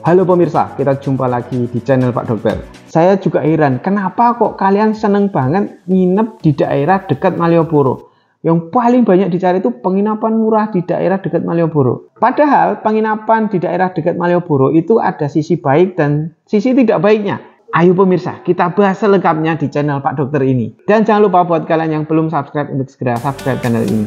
Halo pemirsa, kita jumpa lagi di channel Pak Dokter. Saya juga heran, kenapa kok kalian seneng banget nginep di daerah dekat Malioboro? Yang paling banyak dicari itu penginapan murah di daerah dekat Malioboro. Padahal penginapan di daerah dekat Malioboro itu ada sisi baik dan sisi tidak baiknya. Ayo pemirsa, kita bahas selengkapnya di channel Pak Dokter ini. Dan jangan lupa buat kalian yang belum subscribe untuk segera subscribe channel ini.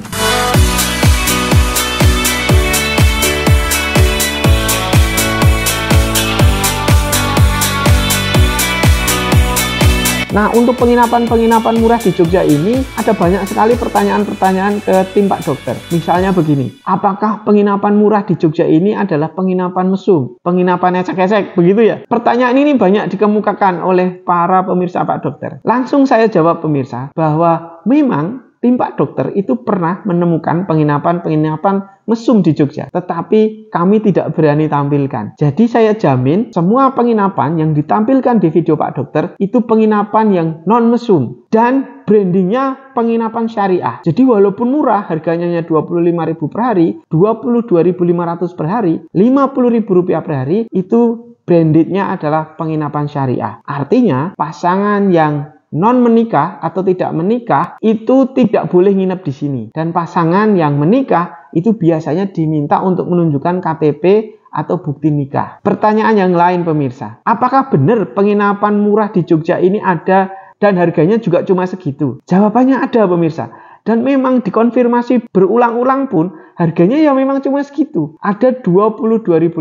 Nah, untuk penginapan-penginapan murah di Jogja ini ada banyak sekali pertanyaan-pertanyaan ke tim Pak Dokter. Misalnya begini, apakah penginapan murah di Jogja ini adalah penginapan mesum, penginapan esek-esek, begitu ya? Pertanyaan ini banyak dikemukakan oleh para pemirsa Pak Dokter. Langsung saya jawab pemirsa bahwa memang tim Pak Dokter itu pernah menemukan penginapan-penginapan mesum di Jogja, tetapi kami tidak berani tampilkan. Jadi saya jamin semua penginapan yang ditampilkan di video Pak Dokter itu penginapan yang non mesum dan brandingnya penginapan syariah. Jadi walaupun murah, harganya hanya 25.000 per hari, 22.500 per hari, 50.000 rupiah per hari, itu brandednya adalah penginapan syariah. Artinya pasangan yang non menikah atau tidak menikah itu tidak boleh nginep di sini, dan pasangan yang menikah itu biasanya diminta untuk menunjukkan KTP atau bukti nikah. Pertanyaan yang lain pemirsa, apakah benar penginapan murah di Jogja ini ada dan harganya juga cuma segitu? Jawabannya ada pemirsa, dan memang dikonfirmasi berulang-ulang pun harganya ya memang cuma segitu. Ada 22.500,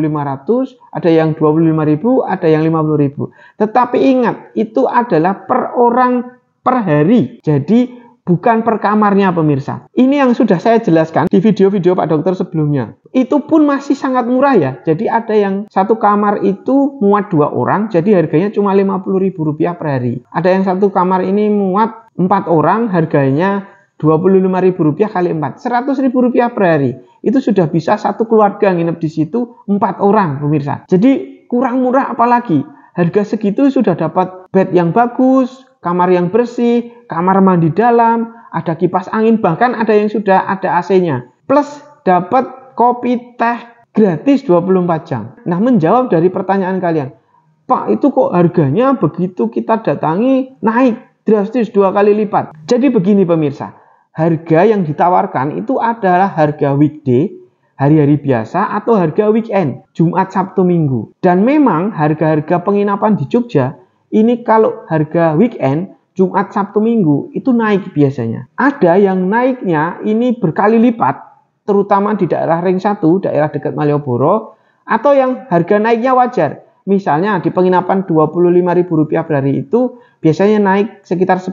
ada yang 25.000, ada yang 50.000. Tetapi ingat, itu adalah per orang per hari. Jadi bukan per kamarnya pemirsa. Ini yang sudah saya jelaskan di video-video Pak Dokter sebelumnya. Itu pun masih sangat murah ya. Jadi ada yang satu kamar itu muat 2 orang, jadi harganya cuma 50.000 rupiah per hari. Ada yang satu kamar ini muat 4 orang, harganya 25.000 rupiah kali 4, 100.000 rupiah per hari. Itu sudah bisa satu keluarga nginep di situ 4 orang pemirsa. Jadi kurang murah apalagi. Harga segitu sudah dapat bed yang bagus, kamar yang bersih, kamar mandi dalam, ada kipas angin, bahkan ada yang sudah ada AC-nya. Plus dapat kopi teh gratis 24 jam. Nah, menjawab dari pertanyaan kalian, Pak, itu kok harganya begitu kita datangi naik drastis 2 kali lipat? Jadi begini pemirsa, harga yang ditawarkan itu adalah harga weekday, hari-hari biasa, atau harga weekend, Jumat, Sabtu, Minggu. Dan memang harga-harga penginapan di Jogja, ini kalau harga weekend, Jumat, Sabtu, Minggu, itu naik biasanya. Ada yang naiknya ini berkali lipat, terutama di daerah Ring 1, daerah dekat Malioboro, atau yang harga naiknya wajar. Misalnya di penginapan 25.000 rupiah per hari itu biasanya naik sekitar 10.000,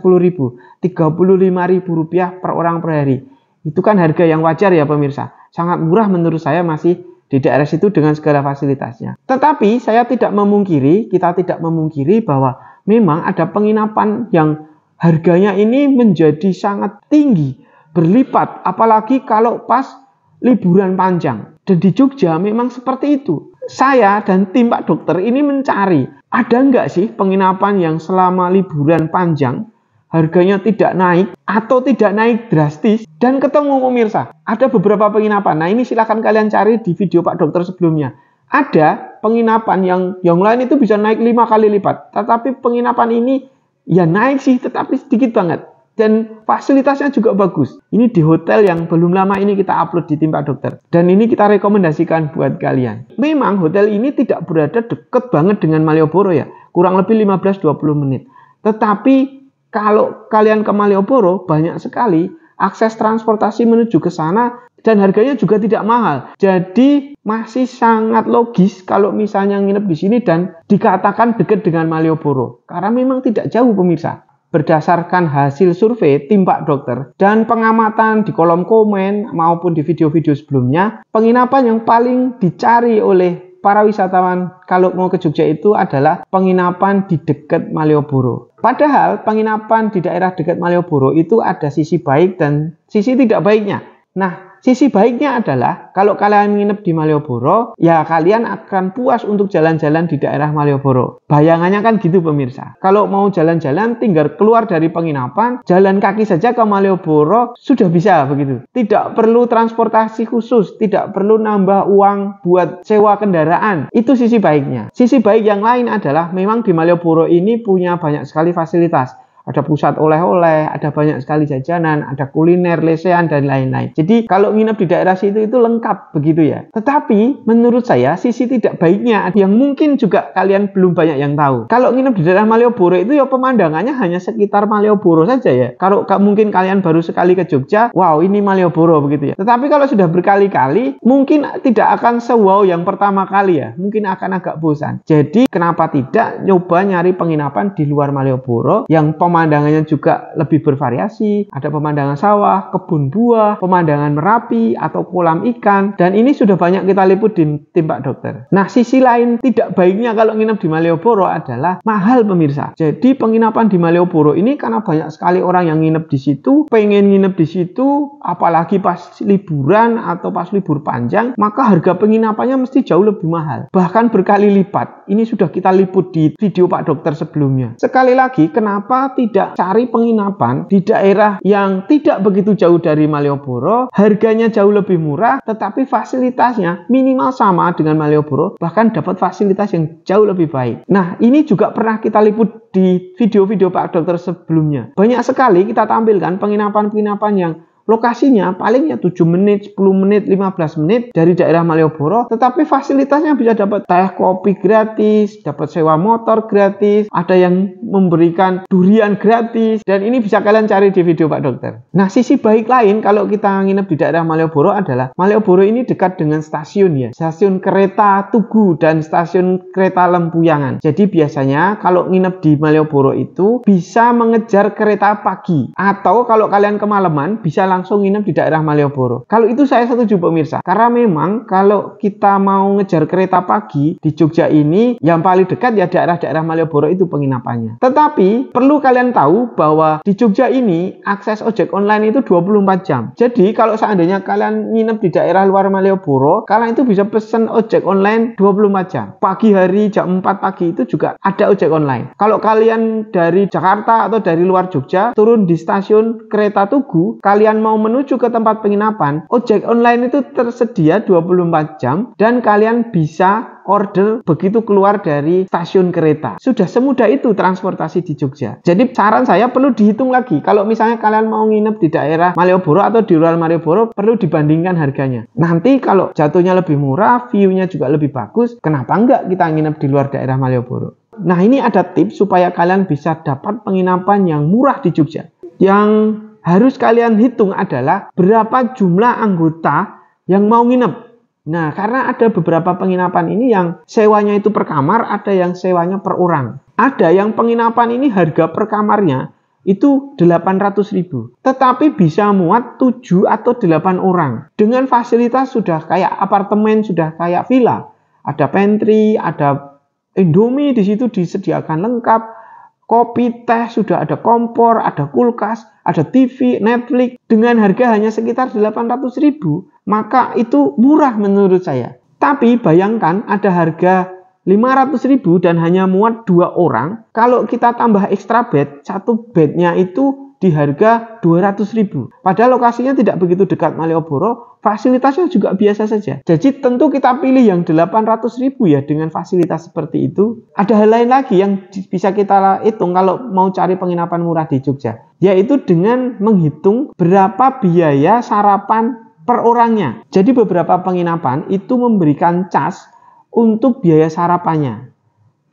35.000 rupiah per orang per hari. Itu kan harga yang wajar ya pemirsa. Sangat murah menurut saya masih di daerah situ dengan segala fasilitasnya. Tetapi saya tidak memungkiri, kita tidak memungkiri bahwa memang ada penginapan yang harganya ini menjadi sangat tinggi, berlipat. Apalagi kalau pas liburan panjang. Dan di Jogja memang seperti itu. Saya dan tim Pak Dokter ini mencari, ada nggak sih penginapan yang selama liburan panjang harganya tidak naik atau tidak naik drastis, dan ketemu pemirsa. Ada beberapa penginapan. Nah, ini silahkan kalian cari di video Pak Dokter sebelumnya. Ada penginapan yang lain itu bisa naik 5 kali lipat. Tetapi penginapan ini ya naik sih, tetapi sedikit banget. Dan fasilitasnya juga bagus. Ini di hotel yang belum lama ini kita upload di tim Pak Dokter. Dan ini kita rekomendasikan buat kalian. Memang hotel ini tidak berada dekat banget dengan Malioboro ya. Kurang lebih 15-20 menit. Tetapi kalau kalian ke Malioboro, banyak sekali akses transportasi menuju ke sana. Dan harganya juga tidak mahal. Jadi masih sangat logis kalau misalnya nginep di sini dan dikatakan dekat dengan Malioboro. Karena memang tidak jauh pemirsa. Berdasarkan hasil survei tim Pak Dokter dan pengamatan di kolom komen maupun di video-video sebelumnya, penginapan yang paling dicari oleh para wisatawan kalau mau ke Jogja itu adalah penginapan di dekat Malioboro. Padahal penginapan di daerah dekat Malioboro itu ada sisi baik dan sisi tidak baiknya. Nah, sisi baiknya adalah kalau kalian nginep di Malioboro, ya kalian akan puas untuk jalan-jalan di daerah Malioboro. Bayangannya kan gitu pemirsa. Kalau mau jalan-jalan tinggal keluar dari penginapan, jalan kaki saja ke Malioboro sudah bisa begitu. Tidak perlu transportasi khusus, tidak perlu nambah uang buat sewa kendaraan. Itu sisi baiknya. Sisi baik yang lain adalah memang di Malioboro ini punya banyak sekali fasilitas. Ada pusat oleh-oleh, ada banyak sekali jajanan, ada kuliner, lesehan, dan lain-lain. Jadi kalau nginep di daerah situ itu lengkap begitu ya. Tetapi menurut saya sisi tidak baiknya yang mungkin juga kalian belum banyak yang tahu. Kalau nginep di daerah Malioboro itu ya pemandangannya hanya sekitar Malioboro saja ya. Kalau mungkin kalian baru sekali ke Jogja, wow ini Malioboro begitu ya. Tetapi kalau sudah berkali-kali, mungkin tidak akan se-wow yang pertama kali ya. Mungkin akan agak bosan. Jadi kenapa tidak nyoba nyari penginapan di luar Malioboro yang pemandangannya juga lebih bervariasi, ada pemandangan sawah, kebun buah, pemandangan Merapi atau kolam ikan, dan ini sudah banyak kita liput di tim Pak Dokter. Nah, sisi lain tidak baiknya kalau nginep di Malioboro adalah mahal pemirsa. Jadi penginapan di Malioboro ini karena banyak sekali orang yang nginep di situ, pengen nginep di situ, apalagi pas liburan atau pas libur panjang, maka harga penginapannya mesti jauh lebih mahal. Bahkan berkali lipat. Ini sudah kita liput di video Pak Dokter sebelumnya. Sekali lagi, kenapa tidak cari penginapan di daerah yang tidak begitu jauh dari Malioboro, harganya jauh lebih murah, tetapi fasilitasnya minimal sama dengan Malioboro, bahkan dapat fasilitas yang jauh lebih baik. Nah, ini juga pernah kita liput di video-video Pak Dokter sebelumnya. Banyak sekali kita tampilkan penginapan-penginapan yang lokasinya palingnya 7 menit, 10 menit, 15 menit dari daerah Malioboro, tetapi fasilitasnya bisa dapat teh kopi gratis, dapat sewa motor gratis, ada yang memberikan durian gratis, dan ini bisa kalian cari di video Pak Dokter. Nah, sisi baik lain kalau kita nginep di daerah Malioboro adalah Malioboro ini dekat dengan stasiun ya, stasiun kereta Tugu dan stasiun kereta Lempuyangan. Jadi biasanya kalau nginep di Malioboro itu bisa mengejar kereta pagi, atau kalau kalian kemalaman bisa langsung nginep di daerah Malioboro. Kalau itu saya setuju pemirsa, karena memang kalau kita mau ngejar kereta pagi di Jogja ini, yang paling dekat ya daerah-daerah Malioboro itu penginapannya. Tetapi perlu kalian tahu bahwa di Jogja ini akses ojek online itu 24 jam. Jadi kalau seandainya kalian nginep di daerah luar Malioboro, kalian itu bisa pesen ojek online 24 jam. Pagi hari jam 4 pagi itu juga ada ojek online. Kalau kalian dari Jakarta atau dari luar Jogja turun di stasiun kereta Tugu, kalian mau menuju ke tempat penginapan, ojek online itu tersedia 24 jam dan kalian bisa order begitu keluar dari stasiun kereta. Sudah semudah itu transportasi di Jogja. Jadi saran saya perlu dihitung lagi. Kalau misalnya kalian mau nginep di daerah Malioboro atau di luar Malioboro, perlu dibandingkan harganya. Nanti kalau jatuhnya lebih murah, view-nya juga lebih bagus, kenapa enggak kita nginep di luar daerah Malioboro? Nah, ini ada tips supaya kalian bisa dapat penginapan yang murah di Jogja. Yang harus kalian hitung adalah berapa jumlah anggota yang mau nginep. Nah, karena ada beberapa penginapan ini yang sewanya itu per kamar, ada yang sewanya per orang. Ada yang penginapan ini harga per kamarnya itu 800.000. Tetapi bisa muat 7 atau 8 orang. Dengan fasilitas sudah kayak apartemen, sudah kayak villa. Ada pantry, ada Indomie di situ disediakan lengkap. Kopi, teh, sudah ada kompor, ada kulkas, ada TV, Netflix, dengan harga hanya sekitar 800.000, maka itu murah menurut saya. Tapi bayangkan ada harga 500.000 dan hanya muat 2 orang, kalau kita tambah extra bed, satu bednya itu di harga 200.000. Padahal lokasinya tidak begitu dekat Malioboro, fasilitasnya juga biasa saja. Jadi tentu kita pilih yang 800.000 ya dengan fasilitas seperti itu. Ada hal lain lagi yang bisa kita hitung kalau mau cari penginapan murah di Jogja, yaitu dengan menghitung berapa biaya sarapan per orangnya. Jadi beberapa penginapan itu memberikan cas untuk biaya sarapannya.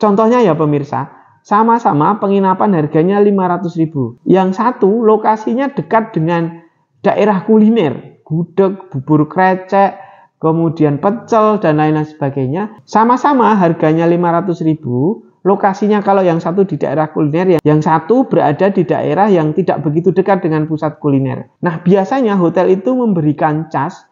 Contohnya ya pemirsa, sama-sama penginapan harganya 500.000. Yang satu lokasinya dekat dengan daerah kuliner, gudeg, bubur krecek, kemudian pecel dan lain-lain sebagainya. Sama-sama harganya 500.000. Lokasinya kalau yang satu di daerah kuliner, yang satu berada di daerah yang tidak begitu dekat dengan pusat kuliner. Nah, biasanya hotel itu memberikan cas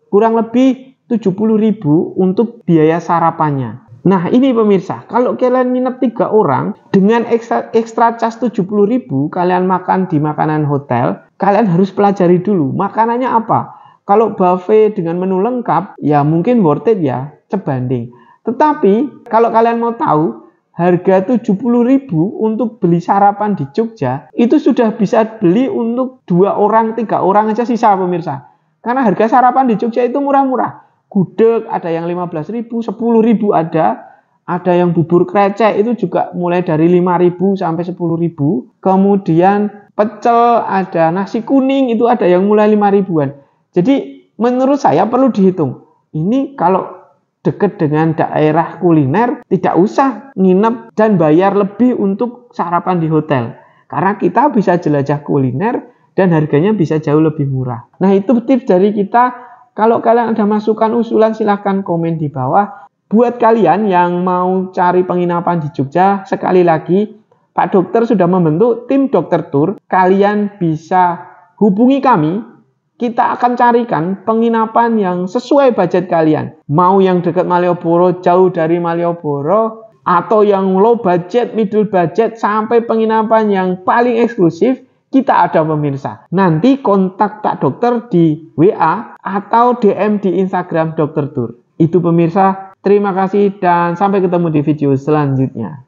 kurang lebih 70.000 untuk biaya sarapannya. Nah, ini pemirsa, kalau kalian nginep 3 orang dengan ekstra cas 70.000, kalian makan di makanan hotel, kalian harus pelajari dulu makanannya apa. Kalau buffet dengan menu lengkap, ya mungkin worth it ya, sebanding. Tetapi kalau kalian mau tahu, harga 70.000 untuk beli sarapan di Jogja, itu sudah bisa beli untuk 2 orang, 3 orang aja sisa pemirsa. Karena harga sarapan di Jogja itu murah-murah. Gudeg ada yang 15.000, 10.000 ada yang bubur krecek itu juga mulai dari 5.000 sampai 10.000. Kemudian pecel, ada nasi kuning itu ada yang mulai 5.000-an. Jadi menurut saya perlu dihitung. Ini kalau dekat dengan daerah kuliner, tidak usah nginep dan bayar lebih untuk sarapan di hotel. Karena kita bisa jelajah kuliner dan harganya bisa jauh lebih murah. Nah, itu tips dari kita. Kalau kalian ada masukan usulan, silahkan komen di bawah. Buat kalian yang mau cari penginapan di Jogja, sekali lagi, Pak Dokter sudah membentuk tim dokter tour. Kalian bisa hubungi kami. Kita akan carikan penginapan yang sesuai budget kalian. Mau yang dekat Malioboro, jauh dari Malioboro, atau yang low budget, middle budget, sampai penginapan yang paling eksklusif, kita ada pemirsa. Nanti kontak Pak Dokter di WA atau DM di Instagram Dokter Tour. Itu pemirsa, terima kasih dan sampai ketemu di video selanjutnya.